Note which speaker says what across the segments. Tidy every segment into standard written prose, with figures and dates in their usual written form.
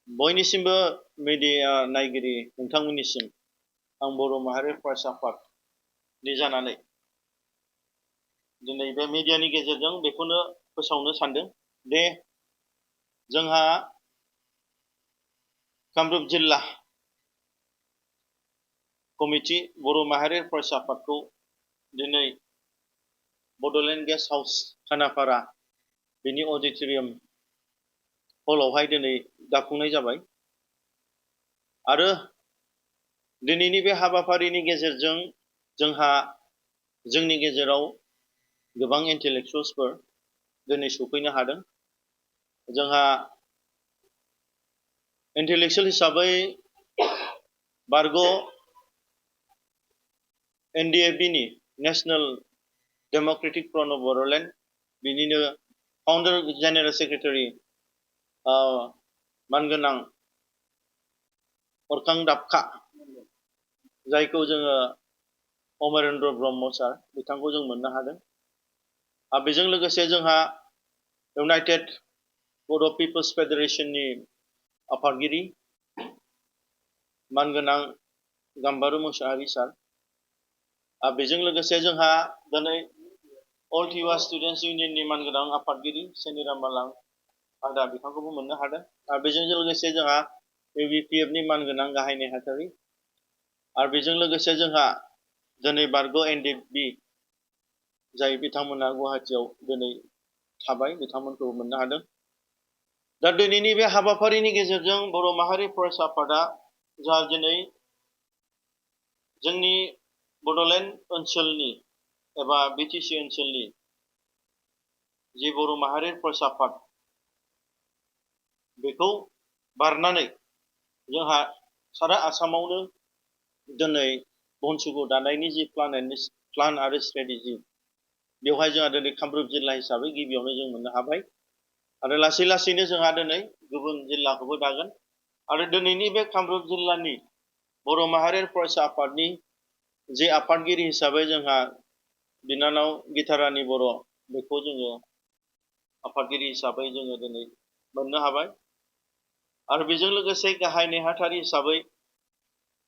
Speaker 1: बयनिसिमबो media नायगिरि नोंथांमोननिसिम आं बर' माहारि फरायसा आफादनि जानानै दिनै बे मिडियानि गेजेरजों बेखौनो फोसावनो सानदों दे जोंहा कामरुप जिल्ला कमिटि बर' माहारि फरायसा आफादखौ दिनै बड'लेण्ड गेस्ट हाउस खानापारा बेनि अडिट'रियाम हलावहाय दिनै दाफुंनाय जाबाय आरो दिनैनि बे हाबाफारिनि गेजेरजों जोंहा जोंनि गेजेराव गोबां इन्टेलेक्सुवेल्सफोर दिनै सफैनो हादों जोंहा इन्टेलेक्सुवेल हिसाबै बारग' NDFB-नि national democratic front of Bodoland बिनिनो फाउन्डार जेनेरेल सेक्रेटारि मानगोनां अरखां दाबखा जायखौ जोङो अमरेन्द्र ब्रह्म सार बिथांखौ जों मोननो हादों बेजों लोगोसे जोंहा इउनाइटेड बड' पिपल्स फेडारेशननि आफादगिरि मानगोनां गाम्बारु मोसाहारि सार बेजों लोगोसे जोंहा दिनै अल टिवा स्टुडेन्टस इउनियननि मानगोनां आफादगिरि सेनिराम मालां आदा बिथांखौबो मोननो हादों बेजों लोगोसे जोंहा UBPF-नि मानगोनां गाहाय नेहाथारि आरो बेजों लोगोसे जोंहा दिनै बारग' NDFB जाय बिथांमोना गुवाहाटियाव दिनै थाबाय बिथांमोनखौ मोननो हादों दा दिनैनि बे हाबाफारिनि गेजेरजों बर' माहारि फरायसा आफादा जा दिनै जोंनि बड'लेण्ड ओनसोलनि एबा BTC ओनसोलनि जि बर' माहारि फरायसा आफाद बेखौ बारनानै जोंहा सारा आसामावनो दिनै बनसुखौ दानायनि जि प्लान आरो स्ट्रेटेजि बेवहाय जोंहा दिनै कामरुप जिल्ला हिसाबै गिबियावनो जों मोननो हाबाय आरो लासै लासैनो जोंहा दिनै गुबुन जिल्लाखौबो दागोन आरो दिनैनि बे कामरुप जिल्लानि बर' माहारि फरायसा आफादनि जे आफादगिरि हिसाबै जोंहा बिनानाव गितारानि बर' बेखौ जोङो आफादगिरि हिसाबै जोङो दिनै मोननो हाबाय आरो बेजों लोगोसे गाहाय नेहाथारि हिसाबै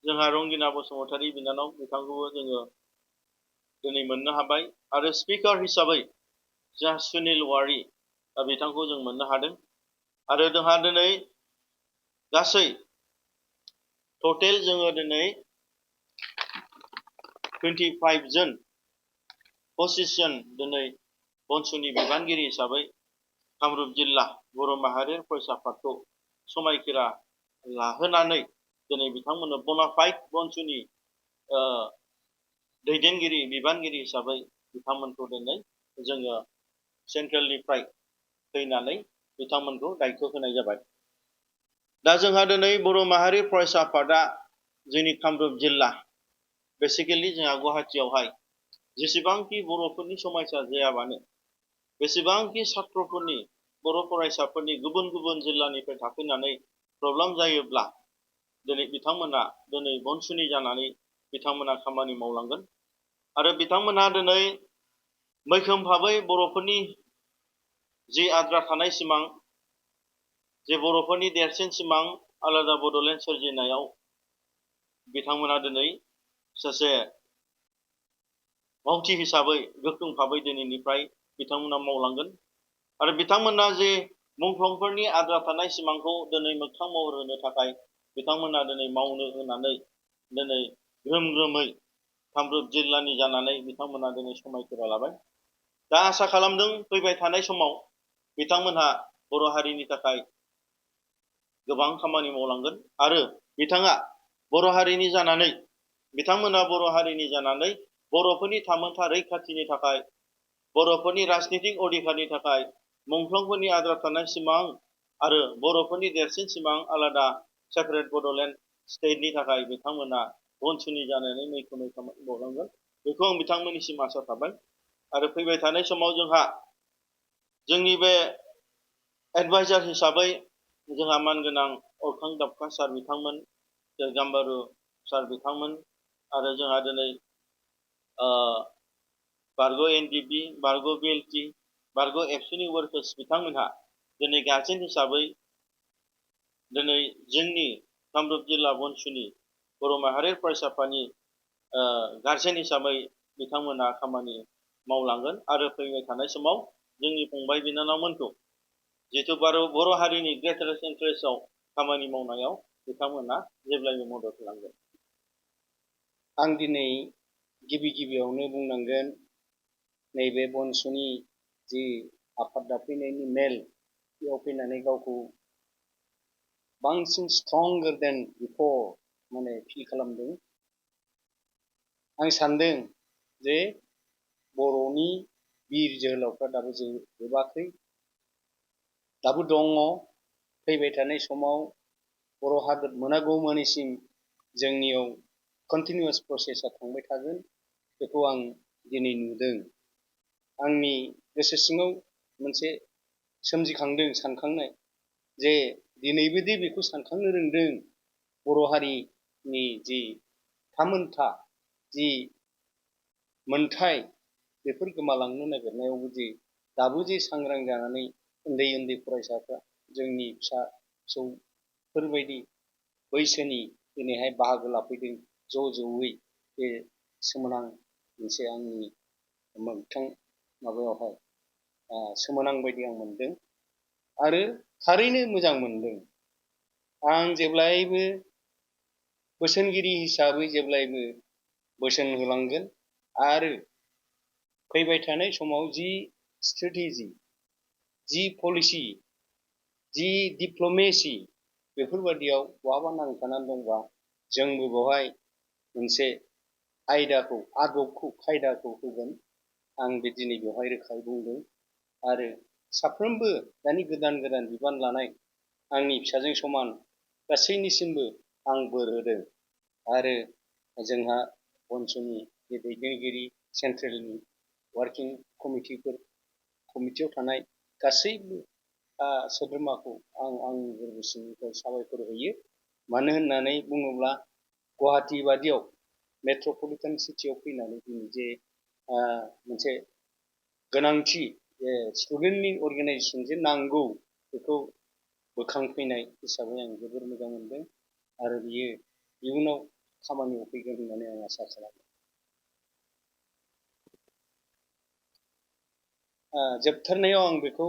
Speaker 1: जोंहा रंगिना बसुमतारी बिनानाव बिथांखौबो जोङो दिनै मोननो हाबाय आरो स्पिकार हिसाबै जोंहा सुनिल वारि बिथांखौ जों मोननो हादों आरो जोंहा दिनै गासै टटेल जोङो दिनै 25 जन 25 जन दिनै बनसुनि बिबानगिरि हिसाबै कामरुप जिल्ला बर' माहारि फरायसा आफादखौ समायखिरा लाहोनानै दिनै बिथांमोननो बनाफाइड बनसुनि दैदेनगिरि बिबानगिरि हिसाबै बिथांमोनखौ दिनै जोङो सेन्ट्रेलनिफ्राय फैनानै बिथांमोनखौ दायथ' होनाय जाबाय दा जोंहा दिनै बर' माहारि फरायसा आफादा जोंनि कामरुप जिल्ला बेसिकेलि जोंहा गुवाहाटियावहाय जेसेबांखि बर'फोरनि समायसा जायाबानो बेसेबांखि सात्रफोरनि बर' फरायसाफोरनि गुबुन गुबुन जिल्लानिफ्राय थाफैनानै प्रब्लेम जायोब्ला दिनै बिथांमोना दिनै बनसुनि जानानै बिथांमोना खामानि मावलांगोन आरो बिथांमोना दिनै मैखोम भाबै बर'फोरनि जि आद्रा थानाय सिमां जे बर'फोरनि देरसिन सिमां आलादा बड'लेण्ड सोरजिनायाव बिथांमोना दिनै सासे मावथि हिसाबै गोख्रों भाबै दिनैनिफ्राय बिथांमोना मावलांगोन आरो बिथांमोना जे मुंख्लंफोरनि आद्रा थानाय सिमांखौ दिनै मोगथां महर होनो थाखाय बिथांमोना दिनै मावनो होनानै दिनै ग्रोम ग्रोमै कामरुप जिल्लानि जानानै बिथांमोना दिनै समायखिरा लाबाय दा आसा खालामदों फैबाय थानाय समाव बिथांमोनहा बर' हारिनि थाखाय गोबां खामानि मावलांगोन आरो बिथाङा बर' हारिनि जानानै बिथांमोना बर' हारिनि जानानै बर'फोरनि थामोनथा रैखाथिनि थाखाय बर'फोरनि राजनितिक अधिकारनि थाखाय मुंख्लंफोरनि आद्रा थानाय सिमां आरो बर'फोरनि देरसिन सिमां आलादा सेपारेट बड'लेण्ड स्टेटनि थाखाय बिथांमोना बनसुनि जानानै मैखोमै खामानि मावलांगोन बेखौ आं बिथांमोननिसिम आसा थाबाय आरो फैबाय थानाय समाव जोंहा जोंनि बे एडभाइजार हिसाबै जोंहा मानगोनां अरखां दाबखा सार बिथांमोन गाम्बारु सार बिथांमोन आरो जोंहा दिनै बारग' NDB बारग' BLT बारग' एबसुनि वार्कार्स बिथांमोनहा दिनै गार्जेन हिसाबै दिनै जोंनि कामरुप जिल्ला बनसुनि बर' माहारि फरायसा आफादनि गारजेन हिसाबै बिथांमोना खामानि मावलांगोन आरो फैबाय थानाय समाव जोंनि फंबाय बिनानावमोनखौ जिहेतु बर' हारिनि ग्रेटारेस्ट इन्टारेस्टआव खामानि मावनायाव बिथांमोना जेब्लायबो मदद होलांगोन।
Speaker 2: आं दिनै गिबियावनो बुंनांगोन नैबे बनसुनि जि आफाद दाफैनायनि मेल बेयाव फैनानै गावखौ बांसिन स्ट्रंगार देन बिफोर माने फिल खालामदों। आं सानदों जे बर'नि बिर जोहोलावफ्रा दाबो जोबाखै, दाबो दङ। फैबाय थानाय समाव बर' हादर मोनागौमानिसिम जोंनियाव कन्टिनिउआस प्रसेसा थांबाय थागोन, बेखौ आं दिनै नुदों। आंनि गोसो सिङाव मोनसे सोमजिखांदों सानखांनाय जे दिनैबो दि बेखौ सानखांनो रोंदों, बर' हारिनि जि थामोनथा जि मोनथाय बेफोर गोमालांनो नागिरनायावबो जे दाबो जे सांग्रां जानानै उन्दै फरायसाफ्रा जोंनि फिसा फिसौफोरबायदि बैसोनि दिनैहाय बाहागो लाफैदों ज'यै, बे सोमोनां मोनसे आंनि मोगथां माबायावहाय सोमोनां बायदि आं मोनदों आरो थारैनो मोजां मोनदों। आं जेब्लायबो बोसोनगिरि हिसाबै जेब्लायबो बोसोन होलांगोन आरो फैबाय थानाय समाव जि स्ट्रेटेजि, जि पलिसि, जि डिप्ल'मेसि बेफोरबादियाव बहाबा नांथानानै दंबा जोंबो बेवहाय मोनसे आयदाखौ, आदबखौ, खायदाखौ होगोन। आं बे दिनै बेवहाय रोखायै बुंदों आरो साफ्रोमबो दानि गोदान बिबान लानाय आंनि फिसाजों समान गासैनिसिमबो आं बोर होदों आरो जोंहा बनसुनि बे दैदेनगिरि सेन्ट्रेलनि वार्किं कमिटियाव थानाय गासैबो सोद्रोमाखौ आं आंनि गोरबो सिंनिफ्राय साबायखर होयो। मानो होननानै बुङोब्ला गुवाहाटि बादियाव मेट्रपलिटन सिटियाव फैनानै दिनै जे मोनसे गोनांथि स्टुडेन्टनि अर्गेनाइजेसन जे नांगौ बेखौ बोखांफैनाय हिसाबै आं जोबोर मोजां मोनदों आरो बियो इयुनाव खामानियाव फैगोन होननानै आं आसा खालामो। जोबथारनायाव आं बेखौ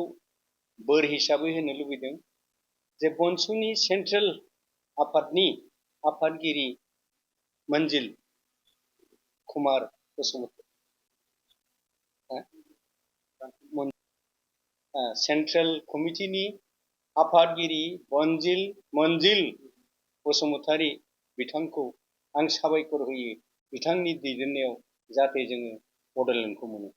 Speaker 2: बोर हिसाबै होनो लुबैदों जे बनसुनि सेन्ट्रेल आफादनि आफादगिरि मन्जिल कुमार बसुमतारी, सेन्ट्रेल कमिटिनि आफादगिरि मन्जिल बसुमतारी बिथांखौ आं साबायखर होयो। बिथांनि दैदेननायाव जाहाथे जोङो बड'लेण्डखौ मोनो।